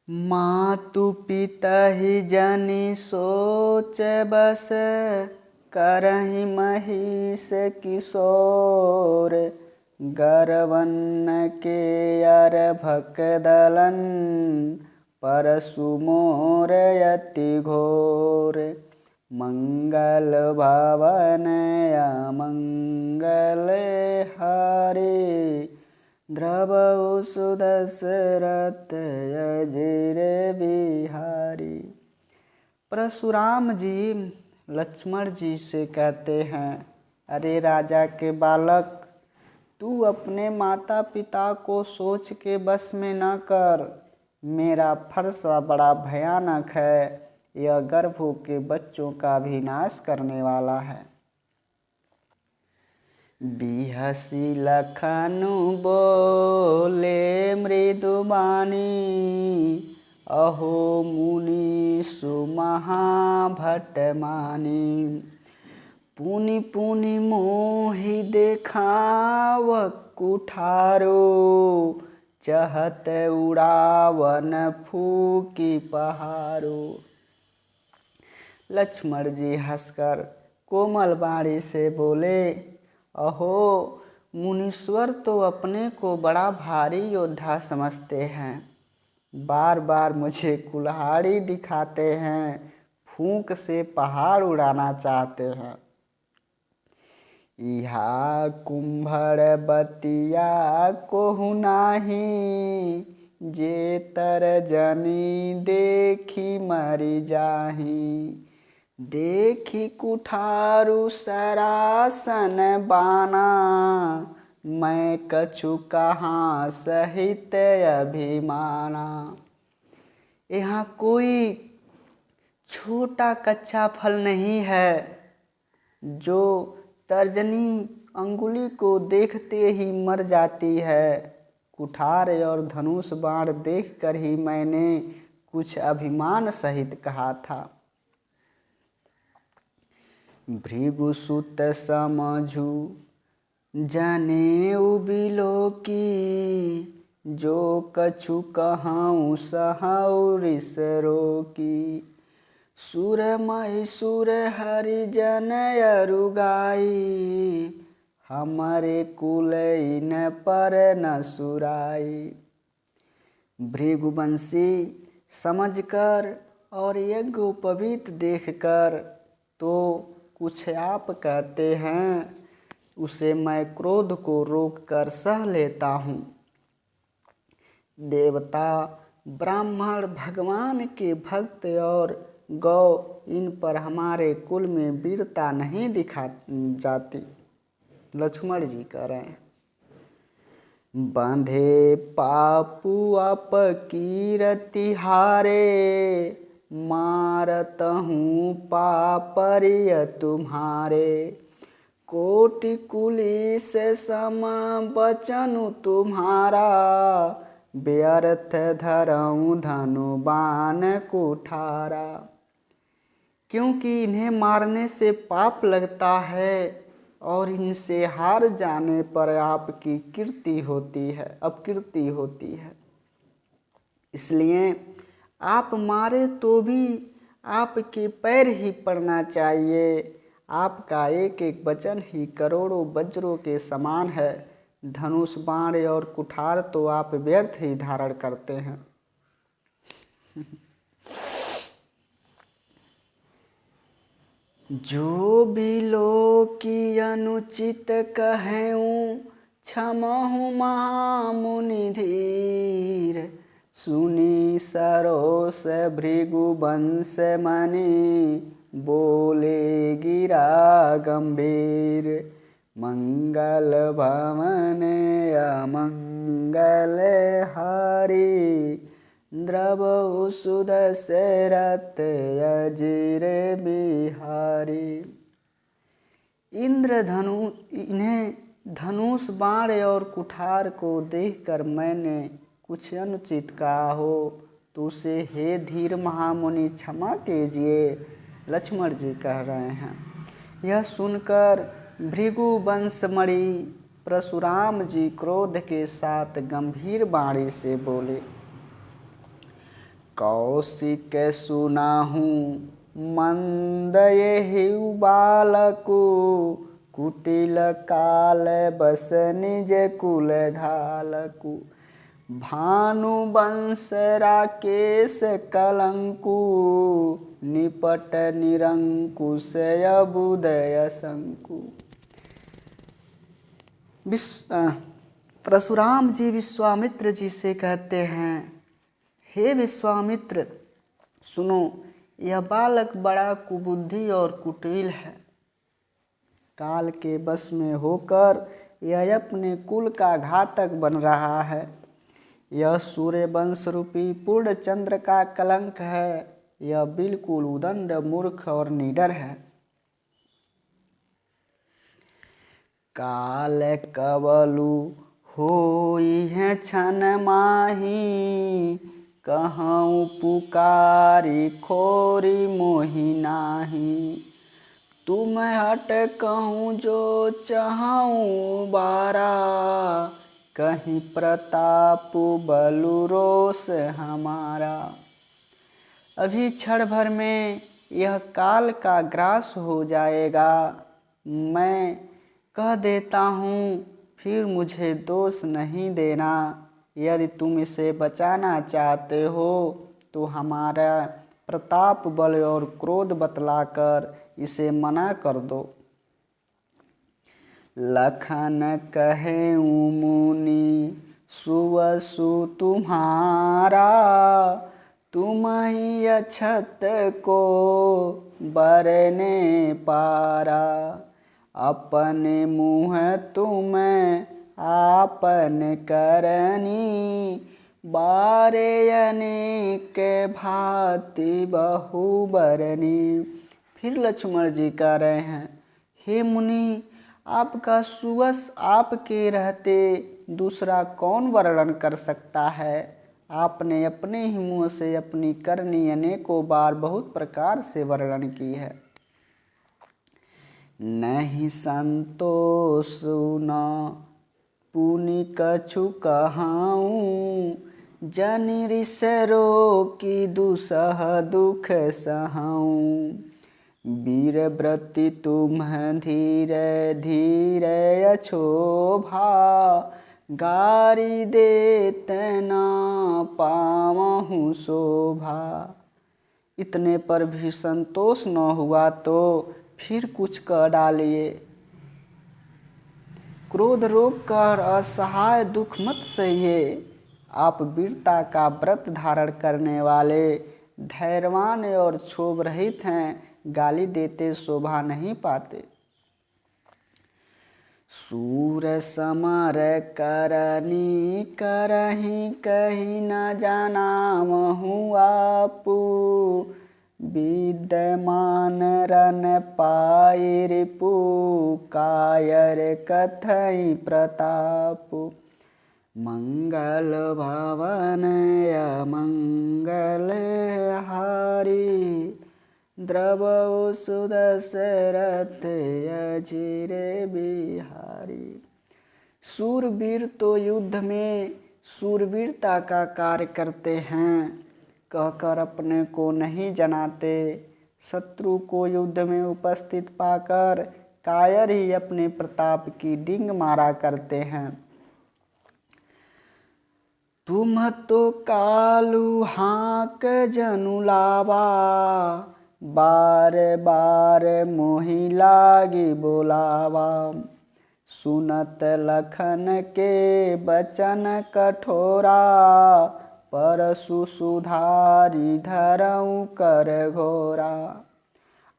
मातु पिता ही जनि सोच बस, करहि महिष किशोर। गरवन्न के अरभक दलन, परशु मोर यति घोर। मंगल भवन अमंगल हारे, द्रवहु सुदशरथ अजिर बिहारी। परशुराम जी लक्ष्मण जी से कहते हैं, अरे राजा के बालक, तू अपने माता पिता को सोच के बस में न कर। मेरा फरसा बड़ा भयानक है, यह गर्भों के बच्चों का भी नाश करने वाला है। बिहसी लखनु बोले मृदुबानी, अहो मुनि सुमहाभट मानी। पुनि पुनि मोहि देखाव कुठारो, चहत उड़ावन फूकी पहारो। लक्ष्मण जी हंसकर कोमल वाणी से बोले, अहो मुनीश्वर तो अपने को बड़ा भारी योद्धा समझते हैं, बार बार मुझे कुल्हाड़ी दिखाते हैं, फूंक से पहाड़ उड़ाना चाहते हैं। इहा कुंभड़ बतिया कोहु नाही, जे तर जनी देखी मरि जाही। देखी कुठारु सरासन बाना, मैं कछु कहाँ सहित अभिमाना। यहाँ कोई छोटा कच्चा फल नहीं है, जो तर्जनी अंगुली को देखते ही मर जाती है। कुठार और धनुष बाण देखकर ही मैंने कुछ अभिमान सहित कहा था। भृगुसुत समझू जनेऊ बिलोकी, जो कछु कहूँ सहु रिस रोकी। सुर महिषुर हरिजन अरुगाई, हमारे कुल इन पर न सुराई। भृगुवंशी समझकर और यज्ञोपवीत देखकर तो कुछ आप कहते हैं, उसे मैं क्रोध को रोक कर सह लेता हूँ। देवता ब्राह्मण भगवान के भक्त और गौ, इन पर हमारे कुल में वीरता नहीं दिखा जाती। लक्ष्मण जी कह रहे हैं, बांधे पापू आप कीरति हारे, मारत हूँ पापरिय तुम्हारे। कोटि कुलिस सम बचनु तुम्हारा, व्यर्थ धरऊँ धनु बाण कुठारा। क्योंकि इन्हें मारने से पाप लगता है और इनसे हार जाने पर आपकी कीर्ति होती है, अपकीर्ति होती है। इसलिए आप मारे तो भी आपके पैर ही पड़ना चाहिए। आपका एक एक वचन ही करोड़ों वज्रों के समान है। धनुष बाण और कुठार तो आप व्यर्थ ही धारण करते हैं। जो बिलोकी अनुचित कहूँ, क्षमहु महामुनि धीर। सुनी सरोस भृगुवंश मनि, बोले गिरा गंभीर। मंगल भवन अमंगल हारी, द्रवहु सुदशरथ अजिर बिहारी। इन्हें धनुष बाण और कुठार को देखकर मैंने कुछ अनुचित कहा हो तो उसे हे धीर महामुनि क्षमा कीजिए। लक्ष्मण जी कह रहे हैं। यह सुनकर भृगुवंशमणि परशुराम जी क्रोध के साथ गंभीर वाणी से बोले, कौशिक सुनाहू मंद एहिउ बालकु, कुटिल काल बस निज कुल घालकु। भानु वंश राकेश कलंकु, निपट निरंकुश अबुदय शंकु। परशुराम जी विश्वामित्र जी से कहते हैं, हे विश्वामित्र सुनो, यह बालक बड़ा कुबुद्धि और कुटिल है। काल के बस में होकर यह अपने कुल का घातक बन रहा है। यह सूर्य वंश रूपी पूर्ण चंद्र का कलंक है। यह बिल्कुल उदंड मूर्ख और निडर है। काल कवलु होई है छन माही, कहूँ पुकारी खोरी मोहि नाही। तुम हट कहूँ जो चाहूँ बारा, कहीं प्रताप बलु रोष हमारा। अभी क्षण भर में यह काल का ग्रास हो जाएगा। मैं कह देता हूँ, फिर मुझे दोष नहीं देना। यदि तुम इसे बचाना चाहते हो तो हमारा प्रताप बल और क्रोध बतलाकर इसे मना कर दो। लखन कहे मुनि सुवसु तुम्हारा, तुम ही अछत को बरने पारा। अपने मुँह तुम आपन करनी, बारे अनेक भांति बहुबरनी। फिर लक्ष्मण जी कह रहे हैं, हे मुनि, आपका सुवस आपके रहते दूसरा कौन वर्णन कर सकता है। आपने अपने ही मुँह से अपनी करनी अनेकों बार बहुत प्रकार से वर्णन की है। नहीं संतोष न पुनि कछु कहाऊँ, जनि रिस रोकी दुसह दुख सहाऊँ। वीर व्रति तुम धीरे धीरे अछोभा, गारी देत न पावहूँ शोभा। इतने पर भी संतोष न हुआ तो फिर कुछ कह डालिए। क्रोध रोक कर असहाय दुख मत सहिए। आप वीरता का व्रत धारण करने वाले धैर्यवान और क्षोभ रहित हैं। गाली देते शोभा नहीं पाते। सूर समर करनी करही कही न जानामहु आपू, विद्यमान रन पाई रिपु, कायर कथई प्रताप। मंगल भवन अमंगल हारी, द्रवौ सुदशरथ अजिर बिहारी। सूरवीर तो युद्ध में सूरवीरता का कार्य करते हैं, कहकर अपने को नहीं जनाते। शत्रु को युद्ध में उपस्थित पाकर कायर ही अपने प्रताप की डिंग मारा करते हैं। तुम तो कालू हाँक जनु लावा, बार बार मोहि लागी बोलावा। सुनत लखन के बचन कठोरा, परसु सुधारी धरऊँ कर घोरा।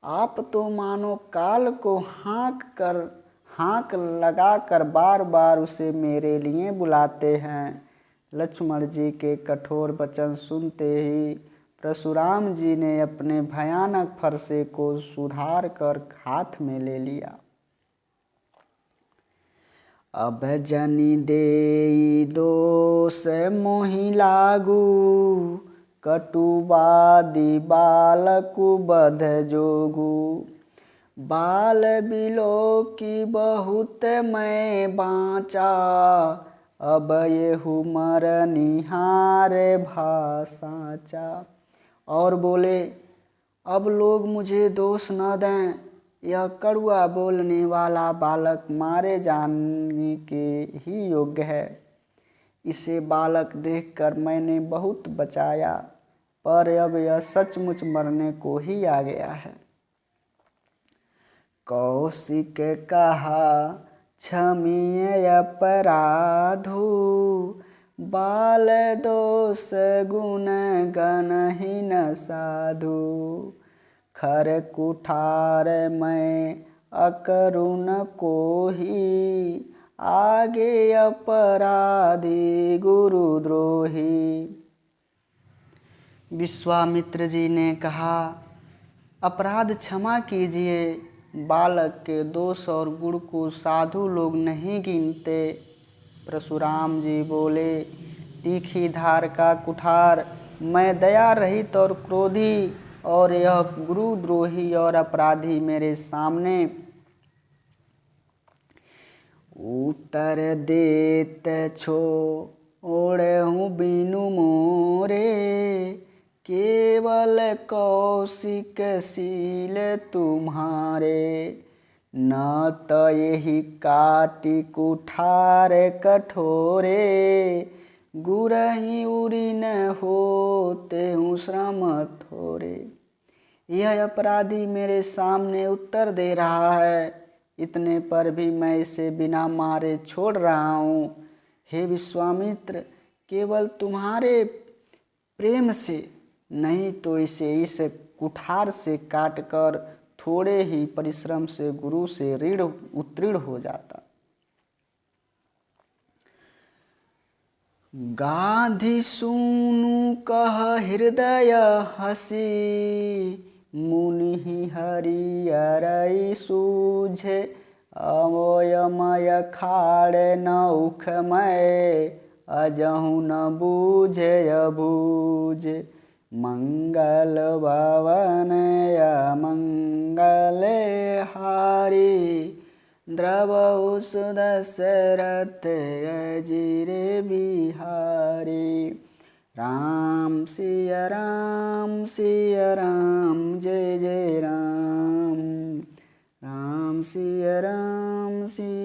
आप तो मानो काल को हाँक लगाकर बार बार उसे मेरे लिए बुलाते हैं। लक्ष्मण जी के कठोर वचन सुनते ही परशुराम जी ने अपने भयानक फरसे को सुधार कर हाथ में ले लिया। अब जनि देई दोष मोहि लागू, कटुवादी बालकु बध जोगू। बाल बिलो की बहुत मैं बाँचा, अब येहू मर निहारे भाषाचा। और बोले, अब लोग मुझे दोष न दें, यह कड़वा बोलने वाला बालक मारे जाने के ही योग्य है। इसे बालक देखकर मैंने बहुत बचाया, पर अब यह सचमुच मरने को ही आ गया है। कौशिक कहा, क्षमीय अपराधु, बाल दोष गुण गणहीन साधु। खर कुठार मैं अकरुण को ही, आगे अपराधी गुरुद्रोही। विश्वामित्र जी ने कहा, अपराध क्षमा कीजिए, बालक के दोष और गुण को साधु लोग नहीं गिनते। परशुराम जी बोले, तीखी धार का कुठार मैं दया रहित और क्रोधी, और यह गुरुद्रोही और अपराधी मेरे सामने उत्तर देत छोड़हूँ बिनु मोरे। केवल कौशिक शील तुम्हारे, न तो यही काटी कुठार कठोरे। गुरही उरी न होते हूँ श्रम थोरे। यह अपराधी मेरे सामने उत्तर दे रहा है, इतने पर भी मैं इसे बिना मारे छोड़ रहा हूँ। हे विश्वामित्र, केवल तुम्हारे प्रेम से, नहीं तो इसे इस कुठार से काटकर थोड़े ही परिश्रम से गुरु से ऋण उत्तीर्ण हो जाता। गाधी सुनु कह हृदय हसी, मुनि हरिहरई सूझे। अवयमय खाड़े न उखमय, अजहु न बूझे अबूझे। मंगल भवन अमंगल हारी, द्रवहु सुदशरथ अजिर बिहारी। राम सिया राम सिया राम, जय जय राम। राम सिया राम सिया